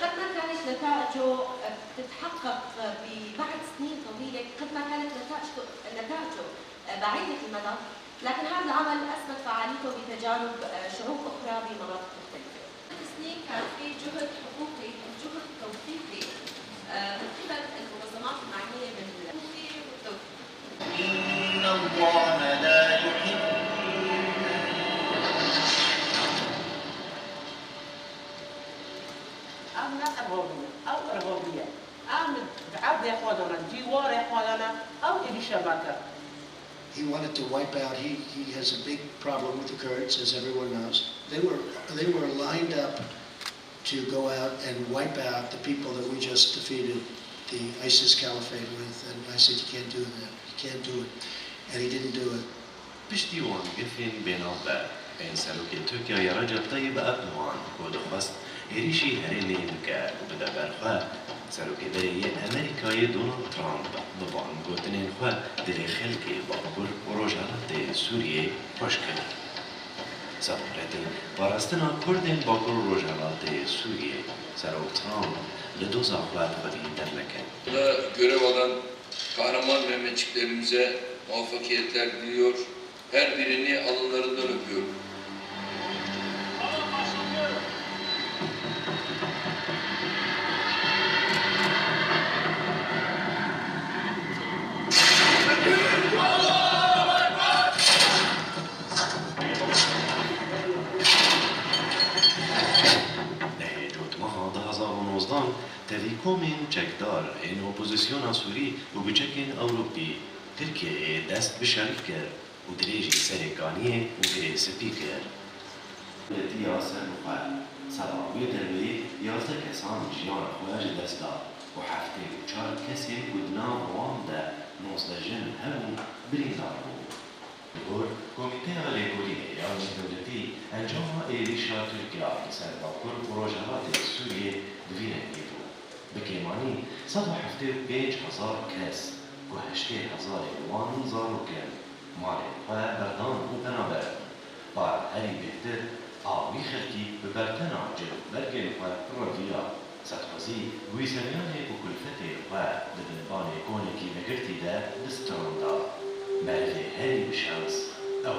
قد ما كانت نتائجه تتحقق بعد سنين طويلة، قد ما كانت نتائجه بعيدة المدى، لكن هذا العمل أثبت فعاليته بتجارب شعوب أخرى بمناطق مختلفة. سنين كان في جهد حقوقي وجهد توثيقي من قبل المنظمات المعنية بالحقوق والتوثيق. إن الله لا يحب أو إرهابية أو بعرض إخواننا جوار إخواننا أو إلى شبكة. He wanted to wipe out. He has a big problem with the Kurds, as everyone knows. They were lined up to go out and wipe out the people that we just defeated the ISIS caliphate with. And I said, you can't do that. You can't do it. And he didn't do it. پشتیوان گفین بینابر این سلوک ترکیه رجب طیب اردوغان و دخواست هریشی هریلی بکر و بده برخواه سلوک بری امریکای دونالد ترامپ ببان گوتنین خواه دلی خلقی باکر و روجالات سوریه خوش کرد. سفرتی پاراستنا کردین باکر و روجالات سوریه سلوک ترامپ لدوزا خواه خودی درلکن. Görev alan kahraman Mehmetçiklerimize muvaffakiyetler diliyor. Her birini alınlarından öpüyorum. تلیکومین چکدار این اپوزیسیون سوری و بچکین اوروپی ترکیه دست بشریف کرد و دریجی سرکانیه و به سپی کرد. لطیا سر مقال سراوی دروی 11 کسان جیان خواهج دست داد و هفته و 4 کسی بودنا وام ده 19 جن همون بریندار بود. بگور کمیته لیکولی ایران دولتی انجام ایریشا ترکیه سر باکر پروژهات سوریه دوینه نیدو. بکیمانی 175,000 کس و 80,000 وان زاروکن مالی و بردان و بنابر بار هری بهتر آوی خلکی به برتنا جلو برگن و رویا ستخوزی ویسریانه و کلفته و دبنبان کونکی مگرتی ده دستران دا مرده هری بشانس او